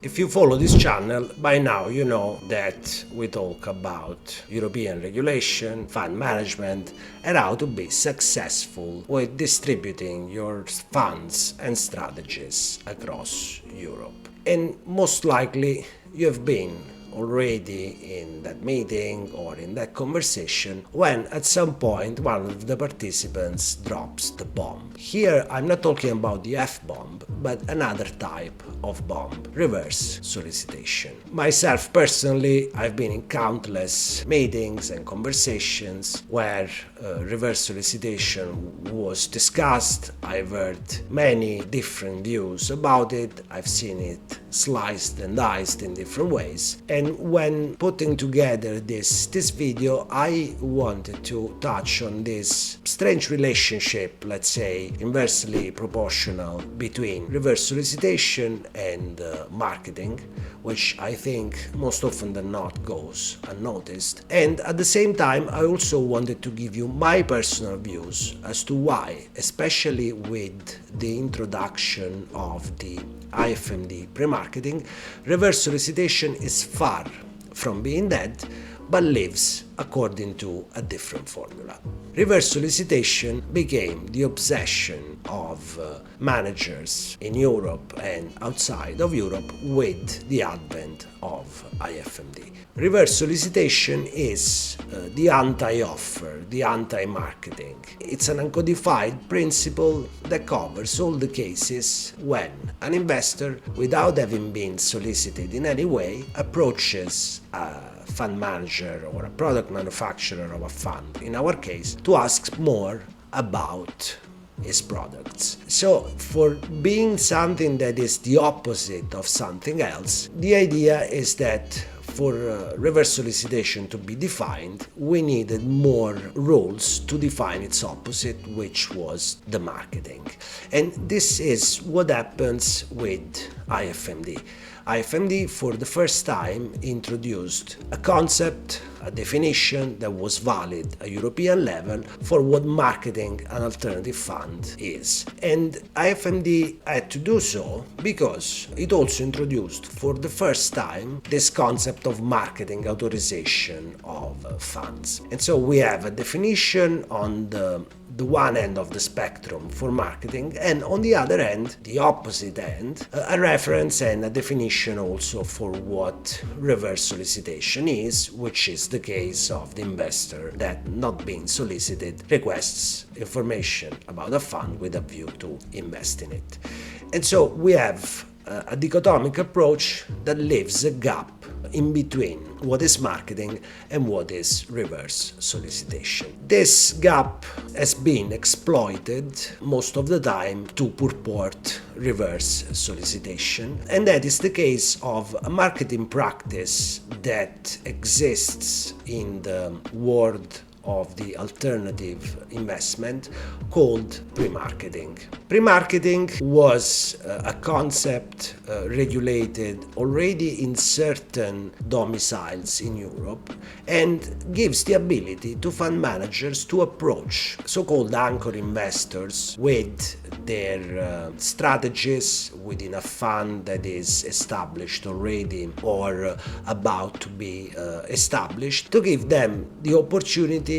If you follow this channel, by now you know that we talk about European regulation, fund management, and how to be successful with distributing your funds and strategies across Europe. And most likely you have been already in that meeting or in that conversation when at some point one of the participants drops the bomb. Here I'm not talking about the F-bomb, but another type of bomb, reverse solicitation. Myself personally, I've been in countless meetings and conversations where reverse solicitation was discussed. I've heard many different views about it. I've seen it sliced and diced in different ways. And when putting together this video, I wanted to touch on this strange relationship, let's say, inversely proportional between reverse solicitation and marketing, which I think most often than not goes unnoticed. And at the same time, I also wanted to give you my personal views as to why, especially with the introduction of the AIFMD Premarketing, reverse solicitation is far from being dead, but lives according to a different formula. Reverse solicitation became the obsession of managers in Europe and outside of Europe with the advent of AIFMD. Reverse solicitation is the anti-offer, the anti-marketing. It's an uncodified principle that covers all the cases when an investor, without having been solicited in any way, approaches a fund manager or a product manufacturer of a fund, in our case, to ask more about his products. So, for being something that is the opposite of something else, the idea is that for reverse solicitation to be defined, we needed more rules to define its opposite, which was the marketing. And this is what happens with AIFMD. AIFMD, for the first time, introduced a concept, a definition that was valid at European level for what marketing an alternative fund is. And AIFMD had to do so because it also introduced for the first time this concept of marketing authorization of funds. And so we have a definition on the one end of the spectrum for marketing, and on the other end, the opposite end, a reference and a definition also for what reverse solicitation is, which is the case of the investor that, not being solicited, requests information about a fund with a view to invest in it. And so we have a dichotomic approach that leaves a gap in between what is marketing and what is reverse solicitation. This gap has been exploited most of the time to purport reverse solicitation, and that is the case of a marketing practice that exists in the world of the alternative investment called premarketing. Premarketing was a concept regulated already in certain domiciles in Europe and gives the ability to fund managers to approach so-called anchor investors with their strategies within a fund that is established already or about to be established, to give them the opportunity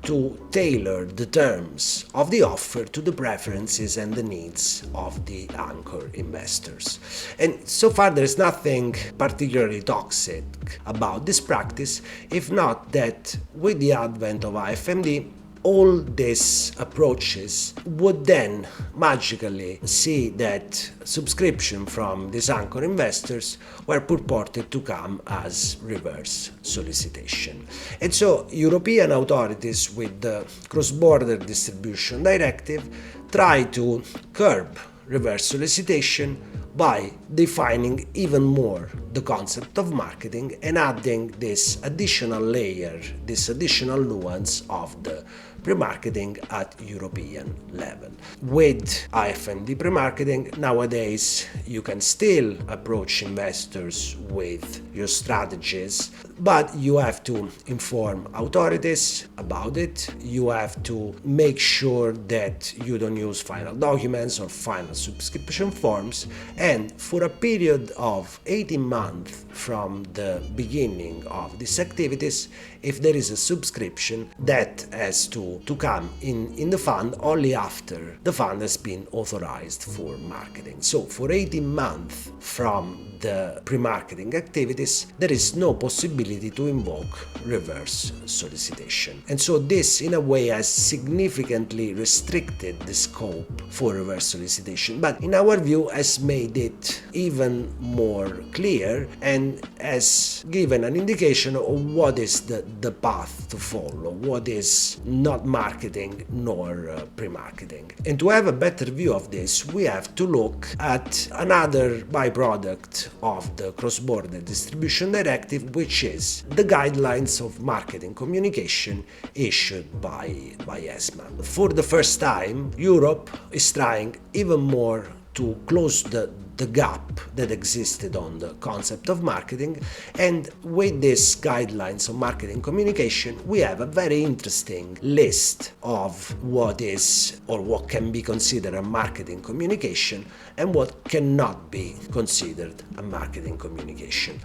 to tailor the terms of the offer to the preferences and the needs of the anchor investors. And so far there is nothing particularly toxic about this practice, if not that with the advent of AIFMD, all these approaches would then magically see that subscription from these anchor investors were purported to come as reverse solicitation. And so European authorities with the cross-border distribution directive try to curb reverse solicitation by defining even more the concept of marketing and adding this additional layer, this additional nuance of the pre-marketing at European level. With AIFMD Premarketing, nowadays you can still approach investors with your strategies, but you have to inform authorities about it. You have to make sure that you don't use final documents or final subscription forms, and for a period of 18 months from the beginning of these activities, if there is a subscription, that has to come in the fund only after the fund has been authorized for marketing. So for 18 months from the pre-marketing activities, there is no possibility to invoke reverse solicitation. And so this, in a way, has significantly restricted the scope for reverse solicitation, but in our view has made it even more clear and has given an indication of what is the path to follow, what is not marketing nor pre-marketing. And to have a better view of this, we have to look at another byproduct of the Cross-Border Distribution Directive, which is the guidelines of marketing communication issued by ESMA. For the first time, Europe is trying even more to close the gap that existed on the concept of marketing, and with these guidelines on marketing communication, we have a very interesting list of what is or what can be considered a marketing communication and what cannot be considered a marketing communication.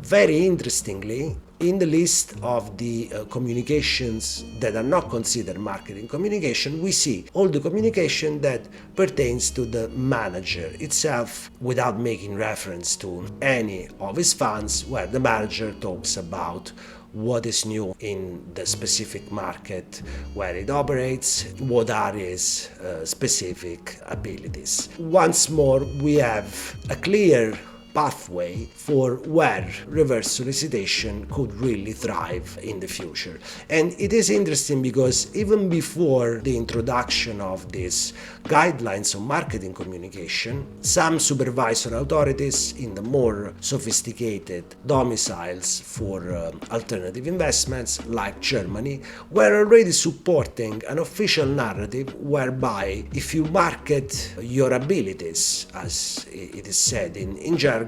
Very interestingly, in the list of the communications that are not considered marketing communication, we see all the communication that pertains to the manager itself without making reference to any of his funds, where the manager talks about what is new in the specific market where it operates, what are his specific abilities. Once more, we have a clear pathway for where reverse solicitation could really thrive in the future. And it is interesting because even before the introduction of these guidelines on marketing communication, some supervisory authorities in the more sophisticated domiciles for alternative investments, like Germany, were already supporting an official narrative whereby if you market your abilities, as it is said in jargon,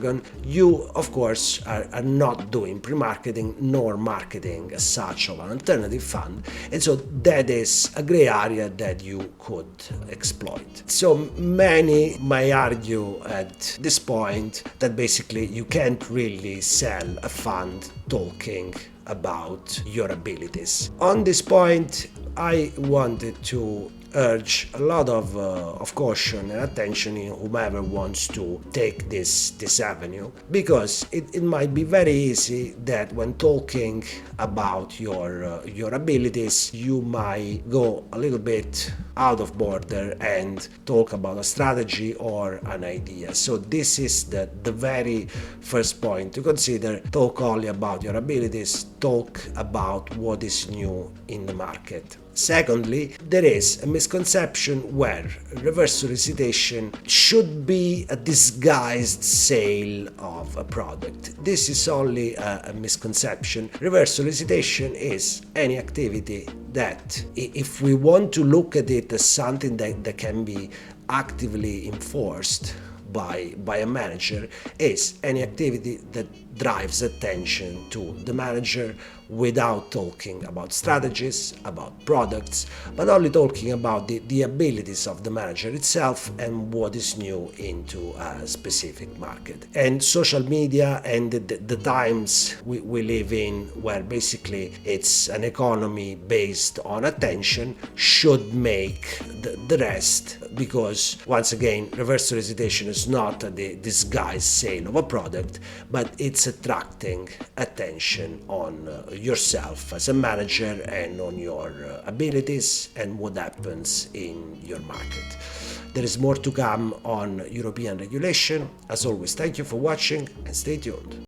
you of course are not doing pre-marketing nor marketing as such of an alternative fund, and so that is a gray area that you could exploit. So many may argue at this point that basically you can't really sell a fund talking about your abilities. On this point, I wanted to urge a lot of caution and attention in whomever wants to take this avenue, because it might be very easy that when talking about your abilities, you might go a little bit out of border and talk about a strategy or an idea. So this is the very first point to consider. Talk only about your abilities, talk about what is new in the market. Secondly, there is a misconception where reverse solicitation should be a disguised sale of a product. This is only a misconception. Reverse solicitation is any activity that, if we want to look at it as something that can be actively enforced by a manager, is any activity that drives attention to the manager without talking about strategies, about products, but only talking about the abilities of the manager itself and what is new into a specific market. And social media and the times we live in, where basically it's an economy based on attention, should make the rest, because once again, reverse solicitation is not a disguised sale of a product, but it's attracting attention on yourself as a manager and on your abilities and what happens in your market. There is more to come on European regulation. As always, thank you for watching and stay tuned.